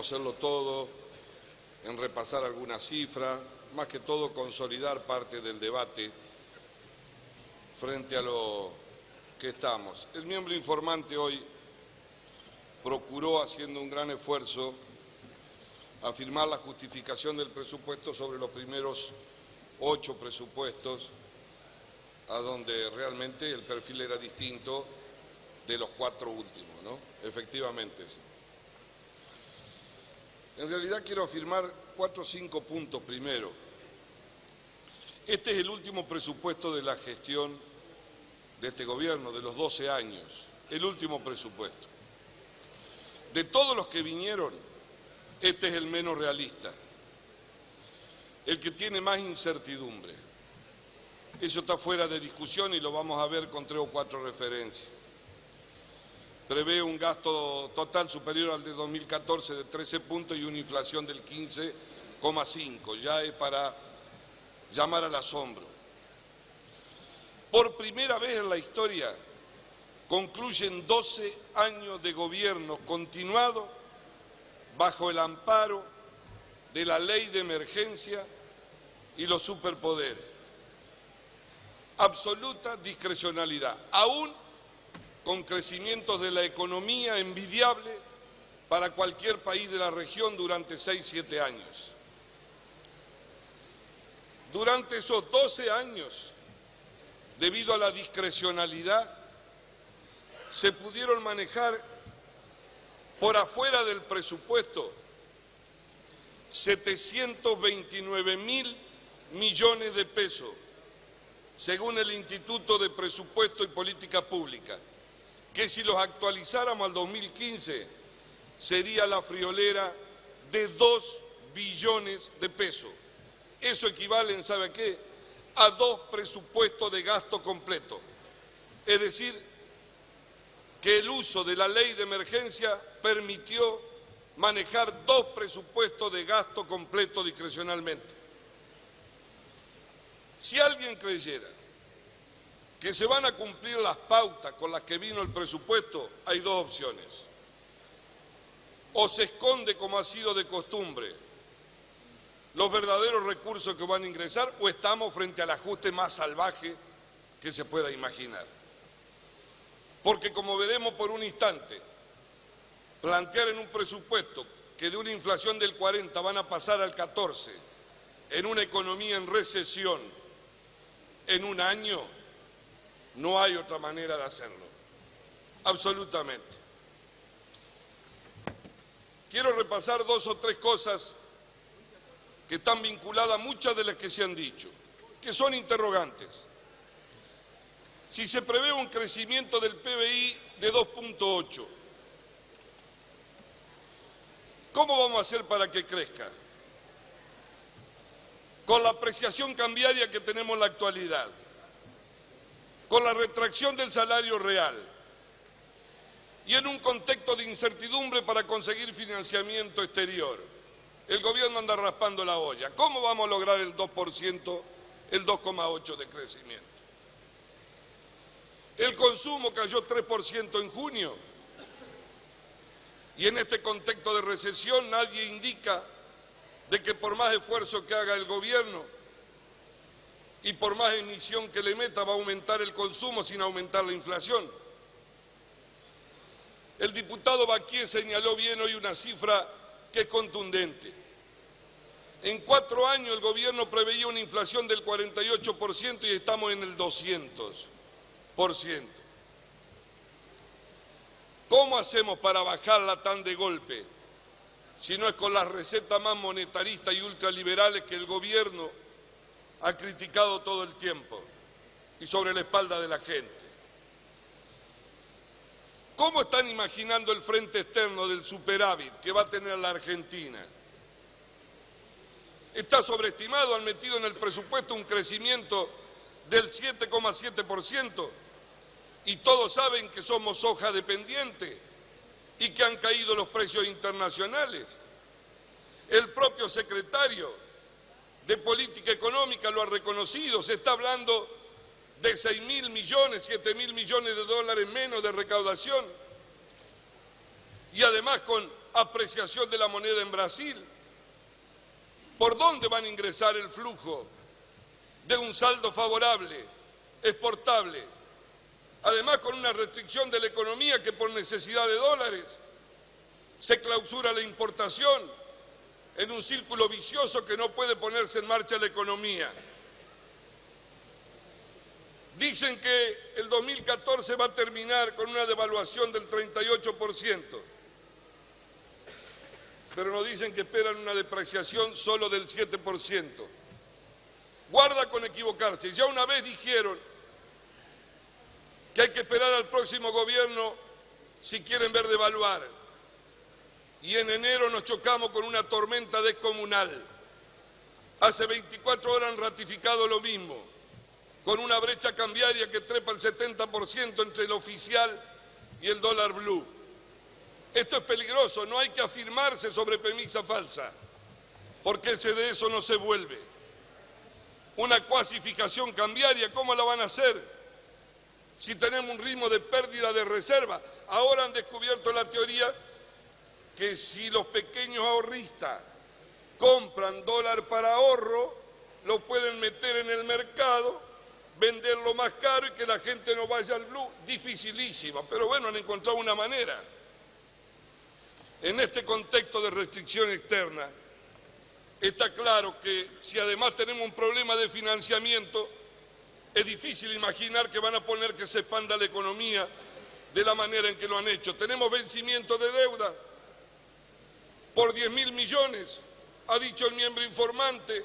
hacerlo todo, en repasar algunas cifras, más que todo consolidar parte del debate frente a lo que estamos. El miembro informante hoy procuró, haciendo un gran esfuerzo, afirmar la justificación del presupuesto sobre los primeros 8 presupuestos, a donde realmente el perfil era distinto de los 4 últimos, ¿no? Efectivamente. En realidad quiero afirmar 4 o 5 puntos primero. Este es el último presupuesto de la gestión de este gobierno, de los 12 años, el último presupuesto. De todos los que vinieron, este es el menos realista, el que tiene más incertidumbre. Eso está fuera de discusión y lo vamos a ver con 3 o 4 referencias. Prevé un gasto total superior al de 2014 de 13 puntos y una inflación del 15,5. Ya es para llamar al asombro. Por primera vez en la historia concluyen 12 años de gobierno continuado bajo el amparo de la ley de emergencia y los superpoderes. Absoluta discrecionalidad, aún con crecimientos de la economía envidiable para cualquier país de la región durante 6 o 7 años. Durante esos 12 años, debido a la discrecionalidad, se pudieron manejar por afuera del presupuesto 729.000 millones de pesos, según el Instituto de Presupuesto y Política Pública, que si los actualizáramos al 2015 sería la friolera de 2 billones de pesos. Eso equivale, ¿sabe a qué? A 2 presupuestos de gasto completo. Es decir, que el uso de la ley de emergencia permitió manejar 2 presupuestos de gasto completo discrecionalmente. Si alguien creyera que se van a cumplir las pautas con las que vino el presupuesto, hay 2 opciones. O se esconde, como ha sido de costumbre, los verdaderos recursos que van a ingresar, o estamos frente al ajuste más salvaje que se pueda imaginar. Porque, como veremos por un instante, plantear en un presupuesto que de una inflación del 40 van a pasar al 14, en una economía en recesión, en un año, no hay otra manera de hacerlo. Absolutamente. Quiero repasar 2 o 3 cosas que están vinculadas a muchas de las que se han dicho, que son interrogantes. Si se prevé un crecimiento del PBI de 2,8, ¿cómo vamos a hacer para que crezca? Con la apreciación cambiaria que tenemos en la actualidad, con la retracción del salario real y en un contexto de incertidumbre para conseguir financiamiento exterior. El gobierno anda raspando la olla. ¿Cómo vamos a lograr el 2%, el 2,8% de crecimiento? El consumo cayó 3% en junio y en este contexto de recesión nadie indica de que por más esfuerzo que haga el gobierno y por más emisión que le meta va a aumentar el consumo sin aumentar la inflación. El diputado Baquier señaló bien hoy una cifra que es contundente. En 4 años el gobierno preveía una inflación del 48% y estamos en el 200%. ¿Cómo hacemos para bajarla tan de golpe? Si no es con las recetas más monetaristas y ultraliberales que el gobierno ha criticado todo el tiempo y sobre la espalda de la gente. ¿Cómo están imaginando el frente externo del superávit que va a tener la Argentina? Está sobreestimado, han metido en el presupuesto un crecimiento del 7,7% y todos saben que somos soja dependiente y que han caído los precios internacionales. El propio secretario de Política Económica lo ha reconocido, se está hablando de 6.000 millones, 7.000 millones de dólares menos de recaudación y además con apreciación de la moneda en Brasil. ¿Por dónde van a ingresar el flujo de un saldo favorable, exportable? Además, con una restricción de la economía que por necesidad de dólares se clausura la importación en un círculo vicioso que no puede ponerse en marcha la economía. Dicen que el 2014 va a terminar con una devaluación del 38%, pero nos dicen que esperan una depreciación solo del 7%. Guarda con equivocarse. Ya una vez dijeron que hay que esperar al próximo gobierno si quieren ver devaluar. Y en enero nos chocamos con una tormenta descomunal. Hace 24 horas han ratificado lo mismo, con una brecha cambiaria que trepa el 70% entre el oficial y el dólar blue. Esto es peligroso, no hay que afirmarse sobre premisa falsa, porque de eso no se vuelve. Una cuasificación cambiaria, ¿cómo la van a hacer si tenemos un ritmo de pérdida de reserva? Ahora han descubierto la teoría que si los pequeños ahorristas compran dólar para ahorro, lo pueden meter en el mercado, venderlo más caro y que la gente no vaya al blue. Dificilísima, pero bueno, han encontrado una manera. En este contexto de restricción externa, está claro que si además tenemos un problema de financiamiento, es difícil imaginar que van a poner que se expanda la economía de la manera en que lo han hecho. Tenemos vencimiento de deuda por 10.000 millones, ha dicho el miembro informante,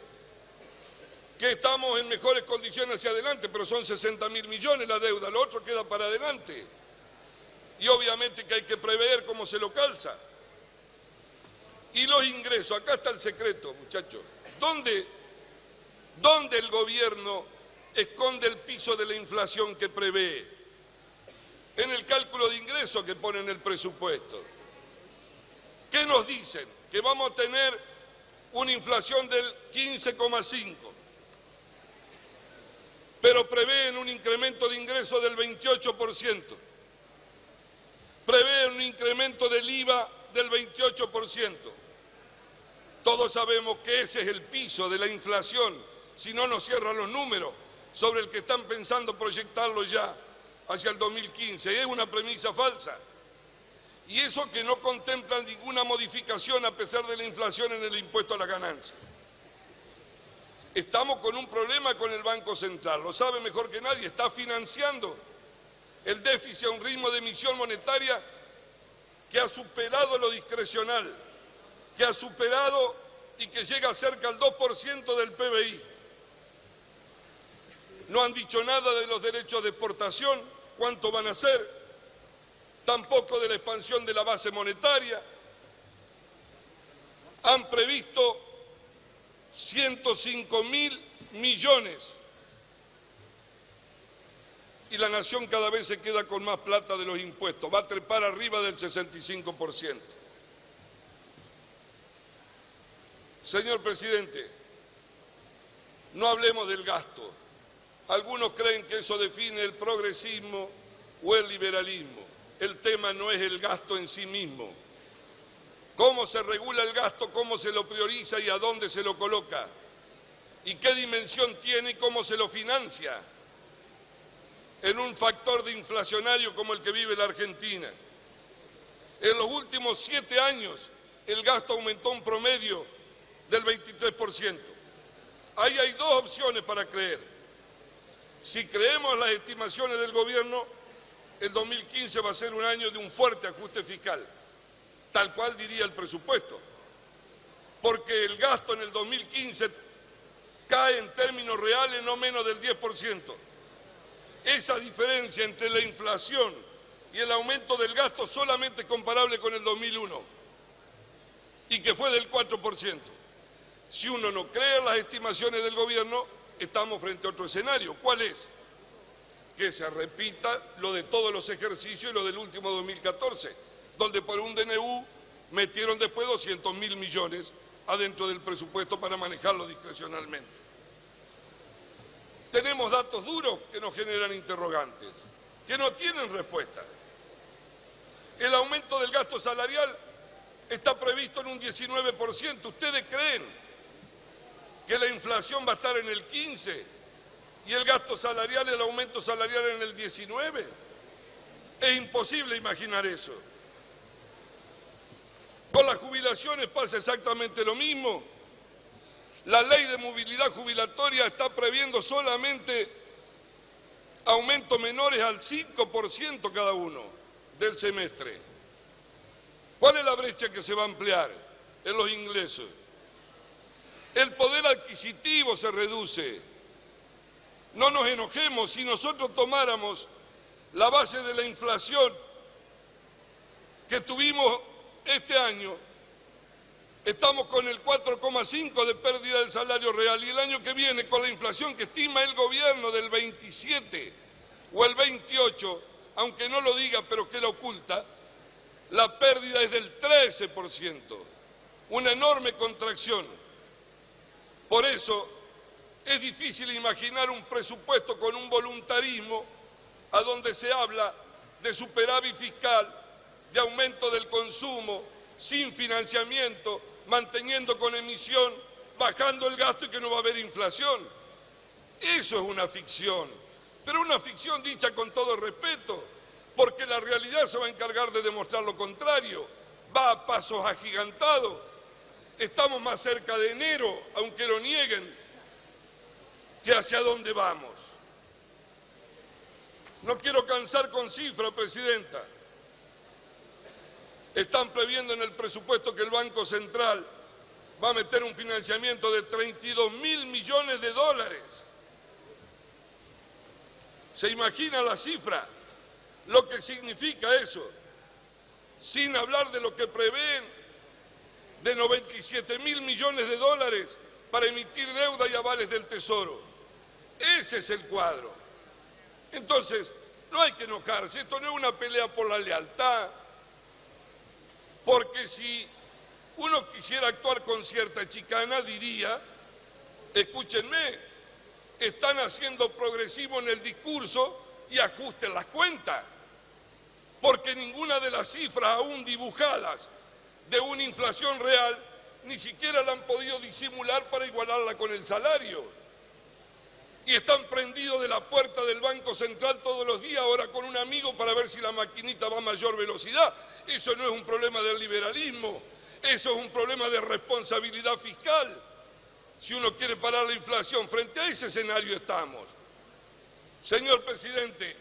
que estamos en mejores condiciones hacia adelante, pero son 60.000 millones la deuda, lo otro queda para adelante. Y obviamente que hay que prever cómo se lo calza. Y los ingresos, acá está el secreto, muchachos. ¿Dónde el gobierno esconde el piso de la inflación que prevé? En el cálculo de ingresos que pone en el presupuesto. ¿Qué nos dicen? Que vamos a tener una inflación del 15,5%, pero prevén un incremento de ingresos del 28%, prevén un incremento del IVA del 28%. Todos sabemos que ese es el piso de la inflación, si no nos cierran los números, sobre el que están pensando proyectarlo ya hacia el 2015. Es una premisa falsa. Y eso que no contempla ninguna modificación a pesar de la inflación en el impuesto a la ganancia. Estamos con un problema con el Banco Central, lo sabe mejor que nadie, está financiando el déficit a un ritmo de emisión monetaria que ha superado lo discrecional, que ha superado y que llega cerca al 2% del PBI. No han dicho nada de los derechos de exportación, cuánto van a ser, tampoco de la expansión de la base monetaria. Han previsto 105.000 millones y la nación cada vez se queda con más plata de los impuestos, va a trepar arriba del 65%. Señor presidente, no hablemos del gasto. Algunos creen que eso define el progresismo o el liberalismo. El tema no es el gasto en sí mismo. Cómo se regula el gasto, cómo se lo prioriza y a dónde se lo coloca. Y qué dimensión tiene y cómo se lo financia. En un factor de inflacionario como el que vive la Argentina. En los últimos 7 años el gasto aumentó un promedio del 23%. Ahí hay dos opciones para creer. Si creemos las estimaciones del gobierno, el 2015 va a ser un año de un fuerte ajuste fiscal, tal cual diría el presupuesto, porque el gasto en el 2015 cae en términos reales no menos del 10%. Esa diferencia entre la inflación y el aumento del gasto solamente es comparable con el 2001, y que fue del 4%. Si uno no cree en las estimaciones del gobierno, estamos frente a otro escenario. ¿Cuál es? Que se repita lo de todos los ejercicios y lo del último 2014, donde por un DNU metieron después 200.000 millones adentro del presupuesto para manejarlo discrecionalmente. Tenemos datos duros que nos generan interrogantes, que no tienen respuesta. El aumento del gasto salarial está previsto en un 19%. ¿Ustedes creen que la inflación va a estar en el 15% y el gasto salarial, el aumento salarial en el 19%? Es imposible imaginar eso. Con las jubilaciones pasa exactamente lo mismo. La ley de movilidad jubilatoria está previendo solamente aumentos menores al 5% cada uno del semestre. ¿Cuál es la brecha que se va a ampliar en los ingresos? El poder adquisitivo se reduce. No nos enojemos, si nosotros tomáramos la base de la inflación que tuvimos este año, estamos con el 4,5% de pérdida del salario real, y el año que viene, con la inflación que estima el gobierno del 27 o el 28, aunque no lo diga pero que la oculta, la pérdida es del 13%, una enorme contracción. Por eso es difícil imaginar un presupuesto con un voluntarismo a donde se habla de superávit fiscal, de aumento del consumo, sin financiamiento, manteniendo con emisión, bajando el gasto y que no va a haber inflación. Eso es una ficción, pero una ficción dicha con todo respeto, porque la realidad se va a encargar de demostrar lo contrario. Va a pasos agigantados. Estamos más cerca de enero, aunque lo nieguen, que hacia dónde vamos. No quiero cansar con cifras, Presidenta. Están previendo en el presupuesto que el Banco Central va a meter un financiamiento de 32.000 millones de dólares. ¿Se imagina la cifra? Lo que significa eso. Sin hablar de lo que prevén de 97.000 millones de dólares para emitir deuda y avales del Tesoro. Ese es el cuadro. Entonces, no hay que enojarse. Esto no es una pelea por la lealtad. Porque si uno quisiera actuar con cierta chicana, diría, escúchenme, están haciendo progresivo en el discurso y ajusten las cuentas, porque ninguna de las cifras aún dibujadas de una inflación real ni siquiera la han podido disimular para igualarla con el salario. Y están prendidos de la puerta del Banco Central todos los días, ahora con un amigo, para ver si la maquinita va a mayor velocidad. Eso no es un problema del liberalismo, eso es un problema de responsabilidad fiscal. Si uno quiere parar la inflación, frente a ese escenario estamos. Señor Presidente,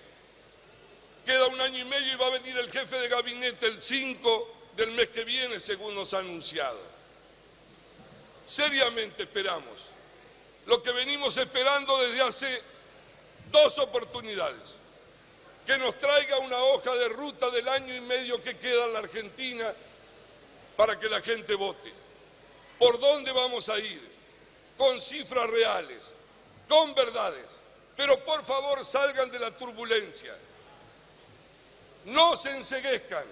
queda 1 año y medio y va a venir el jefe de gabinete el 5 del mes que viene, según nos ha anunciado. Seriamente esperamos lo que venimos esperando desde hace 2 oportunidades: que nos traiga una hoja de ruta del año y medio que queda en la Argentina para que la gente vote. ¿Por dónde vamos a ir? Con cifras reales, con verdades, pero por favor salgan de la turbulencia. No se enceguezcan,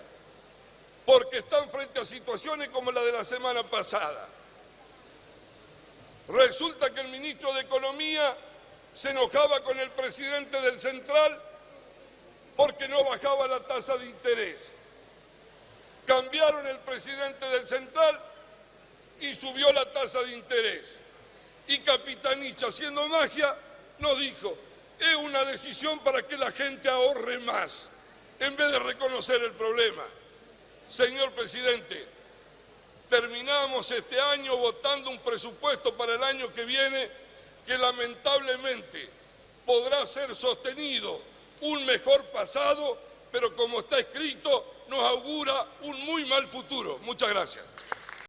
porque están frente a situaciones como la de la semana pasada. Resulta que el ministro de Economía se enojaba con el presidente del Central porque no bajaba la tasa de interés. Cambiaron el presidente del Central y subió la tasa de interés. Y Capitanich, haciendo magia, nos dijo, es una decisión para que la gente ahorre más, en vez de reconocer el problema. Señor Presidente, terminamos este año votando un presupuesto para el año que viene que lamentablemente podrá ser sostenido un mejor pasado, pero como está escrito, nos augura un muy mal futuro. Muchas gracias.